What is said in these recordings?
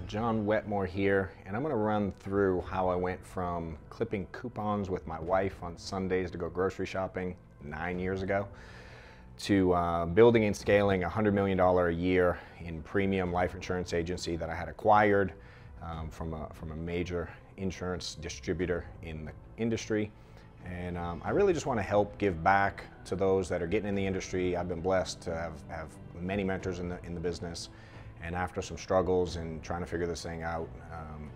John Wetmore here, and I'm going to run through how I went from clipping coupons with my wife on Sundays to go grocery shopping 9 years ago to building and scaling a $100 million a year in premium life insurance agency that I had acquired from a major insurance distributor in the industry. And I really just want to help give back to those that are getting in the industry. I've been blessed to have many mentors in the business, and after some struggles and trying to figure this thing out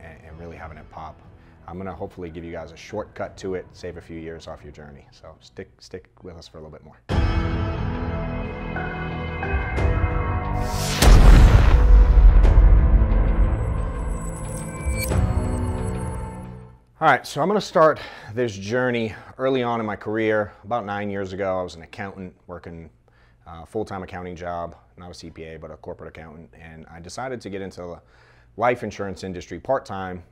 and really having it pop, I'm going to hopefully give you guys a shortcut to it, save a few years off your journey. So stick with us for a little bit more. All right, so I'm going to start this journey early on in my career. About 9 years ago, I was an accountant working a full-time accounting job, not a CPA, but a corporate accountant, and I decided to get into the life insurance industry part-time.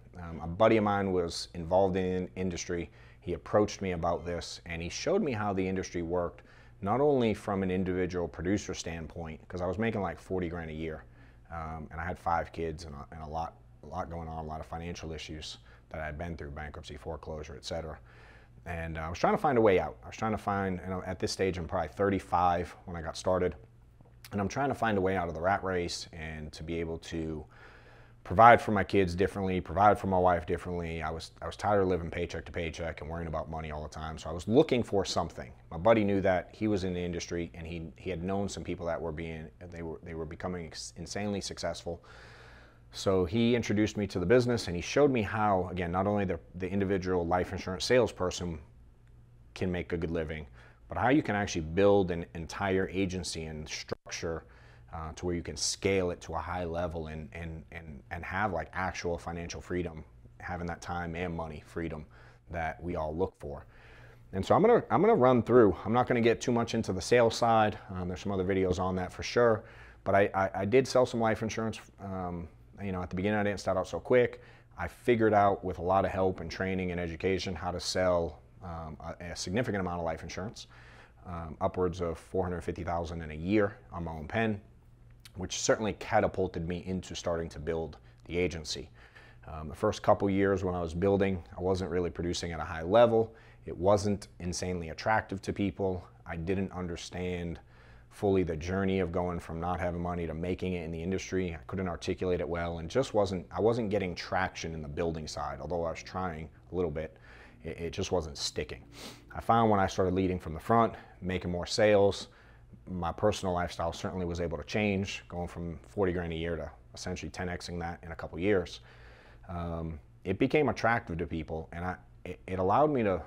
A buddy of mine was involved in the industry. He approached me about this, and he showed me how the industry worked, not only from an individual producer standpoint, because I was making like 40 grand a year, and I had 5 kids and a lot going on, a lot of financial issues that I'd been through, bankruptcy, foreclosure, etc. And I was trying to find a way out. I was trying to find, at this stage I'm probably 35 when I got started, and I'm trying to find a way out of the rat race and to be able to provide for my kids differently, provide for my wife differently. I was tired of living paycheck to paycheck and worrying about money all the time, so I was looking for something. My buddy knew that. He was in the industry, and he had known some people that were becoming insanely successful. So he introduced me to the business, and he showed me how, again, not only the individual life insurance salesperson can make a good living, but how you can actually build an entire agency and structure to where you can scale it to a high level and have like actual financial freedom, having that time and money freedom that we all look for. And so I'm gonna run through. I'm not gonna get too much into the sales side. There's some other videos on that for sure, but I did sell some life insurance. At the beginning I didn't start out so quick. I figured out with a lot of help and training and education how to sell a significant amount of life insurance, upwards of $450,000 in a year on my own pen, which certainly catapulted me into starting to build the agency. The first couple years when I was building, I wasn't really producing at a high level. It wasn't insanely attractive to people. I didn't understand fully the journey of going from not having money to making it in the industry. I couldn't articulate it well, and I wasn't getting traction in the building side. Although I was trying a little bit, it just wasn't sticking. I found when I started leading from the front, making more sales, my personal lifestyle certainly was able to change, going from 40 grand a year to essentially 10xing that in a couple years. It became attractive to people, and it allowed me to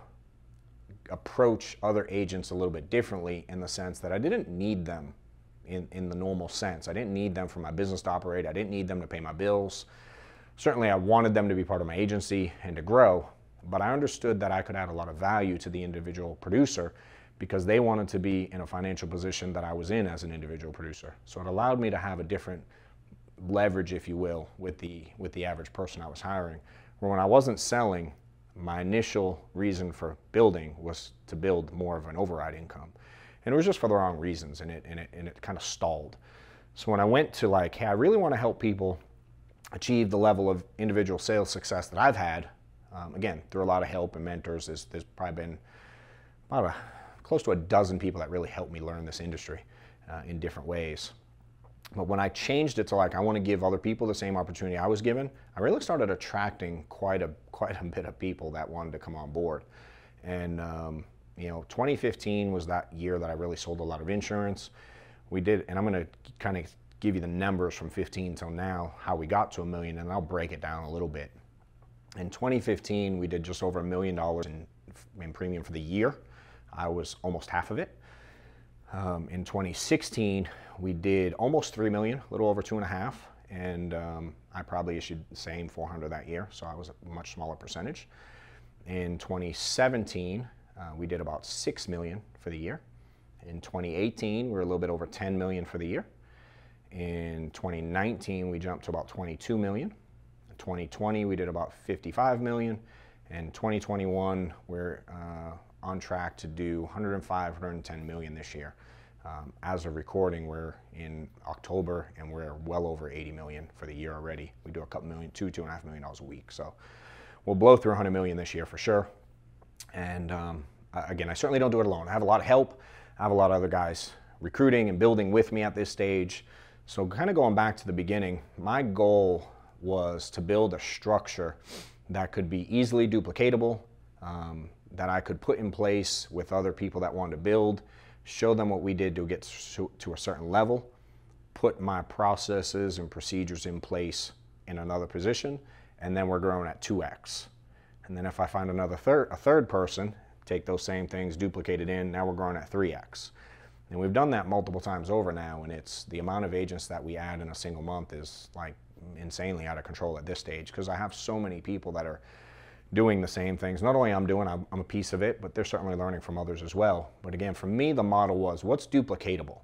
approach other agents a little bit differently, in the sense that I didn't need them in the normal sense. I didn't need them for my business to operate. I didn't need them to pay my bills. Certainly I wanted them to be part of my agency and to grow, but I understood that I could add a lot of value to the individual producer because they wanted to be in a financial position that I was in as an individual producer. So it allowed me to have a different leverage, if you will, with the average person I was hiring. Where when I wasn't selling, my initial reason for building was to build more of an override income. And it was just for the wrong reasons, and it kind of stalled. So when I went to like, hey, I really want to help people achieve the level of individual sales success that I've had, again, through a lot of help and mentors, there's probably been about close to a dozen people that really helped me learn this industry in different ways. But when I changed it to like, I want to give other people the same opportunity I was given, I really started attracting quite a bit of people that wanted to come on board. And 2015 was that year that I really sold a lot of insurance. We did, and I'm going to kind of give you the numbers from 15 till now, how we got to $1 million, and I'll break it down a little bit. In 2015, we did just over $1 million in premium for the year. I was almost half of it. In 2016, we did almost 3 million, a little over 2.5, and I probably issued the same 400 that year, so I was a much smaller percentage. In 2017, we did about 6 million for the year. In 2018, we were a little bit over 10 million for the year. In 2019, we jumped to about 22 million. In 2020, we did about 55 million. In 2021, we're on track to do 105, 110 million this year. As of recording, we're in October and we're well over 80 million for the year already. We do a couple million, $2.5 million a week. So we'll blow through 100 million this year for sure. And again, I certainly don't do it alone. I have a lot of help. I have a lot of other guys recruiting and building with me at this stage. So kind of going back to the beginning, my goal was to build a structure that could be easily duplicatable, that I could put in place with other people that wanted to build, show them what we did to get to a certain level, put my processes and procedures in place in another position, and then we're growing at 2x. And then if I find a third person, take those same things, duplicate it in, now we're growing at 3x. And we've done that multiple times over now, and it's the amount of agents that we add in a single month is like insanely out of control at this stage, because I have so many people that are doing the same things. Not only I'm a piece of it, but they're certainly learning from others as well. But again, for me, the model was what's duplicatable?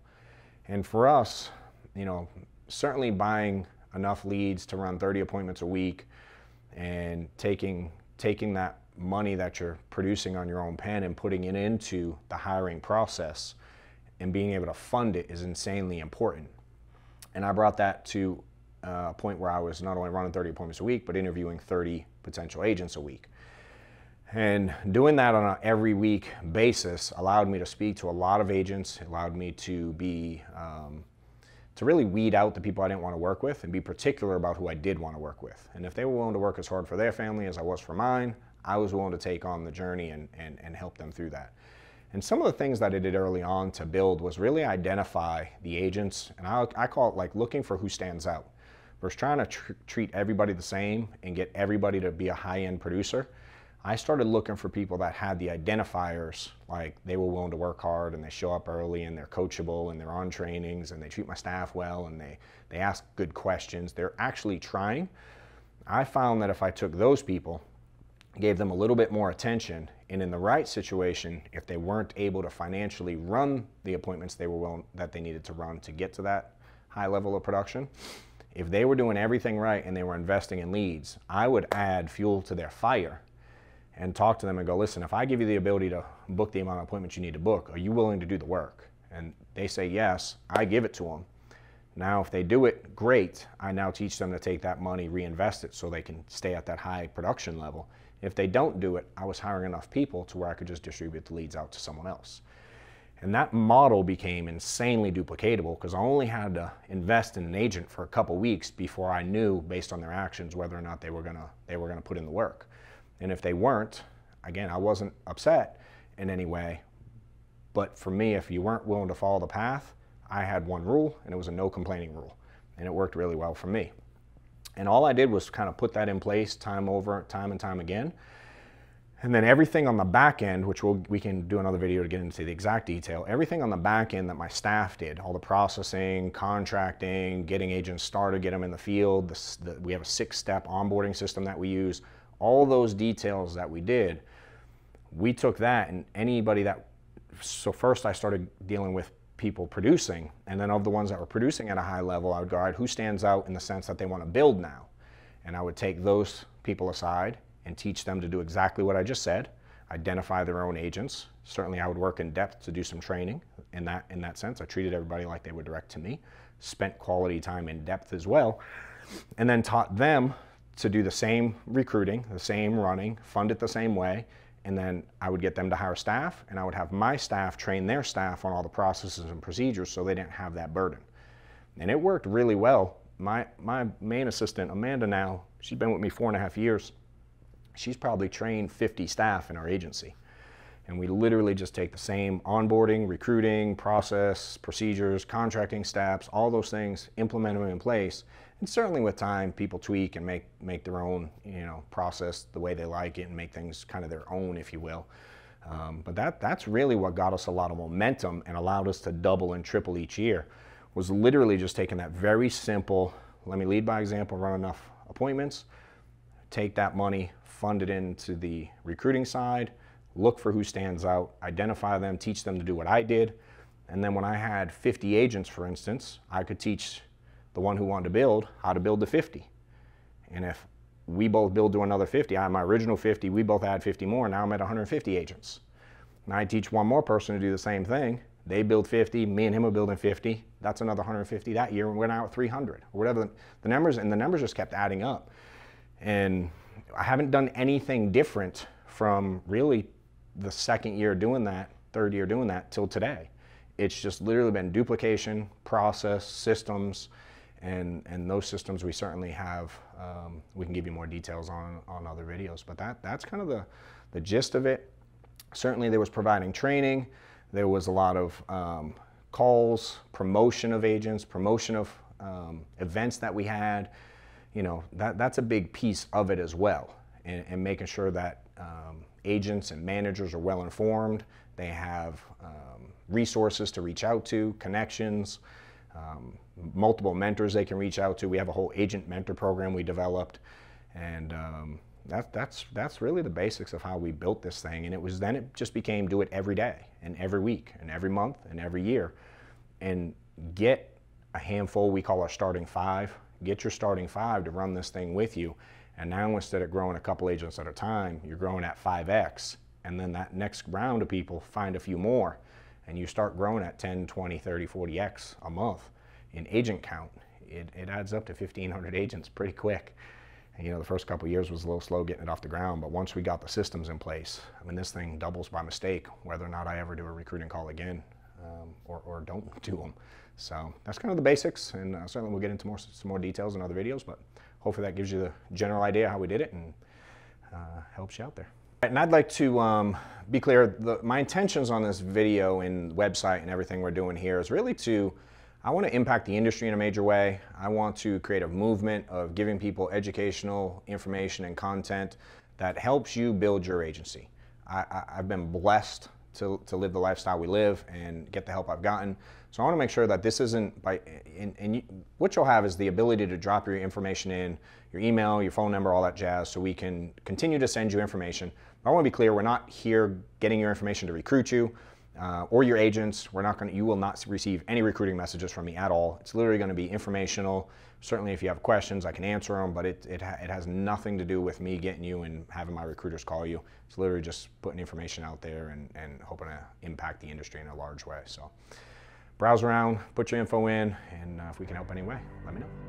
And for us, you know, certainly buying enough leads to run 30 appointments a week and taking that money that you're producing on your own pen and putting it into the hiring process and being able to fund it is insanely important. And I brought that to a point where I was not only running 30 appointments a week, but interviewing 30 potential agents a week. And doing that on an every week basis allowed me to speak to a lot of agents. It allowed me to be, to really weed out the people I didn't want to work with and be particular about who I did want to work with. And if they were willing to work as hard for their family as I was for mine, I was willing to take on the journey and help them through that. And some of the things that I did early on to build was really identify the agents, and I call it like looking for who stands out. Versus trying to treat everybody the same and get everybody to be a high-end producer, I started looking for people that had the identifiers, like they were willing to work hard and they show up early and they're coachable and they're on trainings and they treat my staff well and they ask good questions. They're actually trying. I found that if I took those people, gave them a little bit more attention, and in the right situation, if they weren't able to financially run the appointments that they needed to run to get to that high level of production, if they were doing everything right and they were investing in leads, I would add fuel to their fire and talk to them and go, listen, if I give you the ability to book the amount of appointments you need to book, are you willing to do the work? And they say yes, I give it to them. Now, if they do it, great. I now teach them to take that money, reinvest it so they can stay at that high production level. If they don't do it, I was hiring enough people to where I could just distribute the leads out to someone else. And that model became insanely duplicatable because I only had to invest in an agent for a couple weeks before I knew, based on their actions, whether or not they were gonna put in the work. And if they weren't, again, I wasn't upset in any way. But for me, if you weren't willing to follow the path, I had one rule, and it was a no complaining rule. And it worked really well for me. And all I did was kind of put that in place time and time again. And then everything on the back end, which we can do another video to get into the exact detail, everything on the back end that my staff did, all the processing, contracting, getting agents started, get them in the field, we have a 6-step onboarding system that we use, all those details that we did, we took that and anybody that, so first I started dealing with people producing, and then of the ones that were producing at a high level, I would go, all right, who stands out in the sense that they want to build now? And I would take those people aside and teach them to do exactly what I just said, identify their own agents. Certainly I would work in depth to do some training in that sense. I treated everybody like they were direct to me, spent quality time in depth as well, and then taught them to do the same recruiting, the same running, fund it the same way, and then I would get them to hire staff, and I would have my staff train their staff on all the processes and procedures so they didn't have that burden. And it worked really well. My main assistant, Amanda now, she's been with me 4.5 years. She's probably trained 50 staff in our agency. And we literally just take the same onboarding, recruiting, process, procedures, contracting steps, all those things, implement them in place. And certainly with time, people tweak and make their own, process the way they like it and make things kind of their own, if you will. But that's really what got us a lot of momentum and allowed us to double and triple each year, was literally just taking that very simple, let me lead by example, run enough appointments, take that money, fund it into the recruiting side, look for who stands out, identify them, teach them to do what I did. And then when I had 50 agents, for instance, I could teach the one who wanted to build how to build to 50. And if we both build to another 50, I have my original 50, we both add 50 more, now I'm at 150 agents. And I teach one more person to do the same thing, They build 50, me and him are building 50. That's another 150 that year, and we're now at 300 or whatever the numbers, and the numbers just kept adding up. And I haven't done anything different from really the second year doing that, third year doing that till today. It's just literally been duplication, process, systems, and those systems we certainly have. We can give you more details on other videos, but that's kind of the gist of it. Certainly there was providing training. There was a lot of calls, promotion of agents, promotion of events that we had. You know, that's a big piece of it as well, and making sure that agents and managers are well informed. They have resources to reach out to, connections, multiple mentors they can reach out to. We have a whole agent mentor program we developed, and that's really the basics of how we built this thing. And it just became do it every day and every week and every month and every year, and get a handful we call our starting five. Get your starting five to run this thing with you. And now instead of growing a couple agents at a time, you're growing at 5x. And then that next round of people find a few more, and you start growing at 10, 20, 30, 40x a month in agent count. It adds up to 1,500 agents pretty quick. And, you know, the first couple of years was a little slow getting it off the ground, but once we got the systems in place, I mean, this thing doubles by mistake, whether or not I ever do a recruiting call again, or don't do them. So that's kind of the basics, and certainly we'll get into some more details in other videos, but hopefully that gives you the general idea how we did it and helps you out there. And I'd like to be clear, my intentions on this video and website and everything we're doing here is really I want to impact the industry in a major way. I want to create a movement of giving people educational information and content that helps you build your agency. I've been blessed to live the lifestyle we live and get the help I've gotten. So I want to make sure that this isn't what you'll have is the ability to drop your information in, your email, your phone number, all that jazz, so we can continue to send you information. But I want to be clear, we're not here getting your information to recruit you or your agents. You will not receive any recruiting messages from me at all. It's literally going to be informational. Certainly if you have questions, I can answer them, but it has nothing to do with me getting you and having my recruiters call you. It's literally just putting information out there and hoping to impact the industry in a large way. So browse around, put your info in, and if we can help anyway, let me know.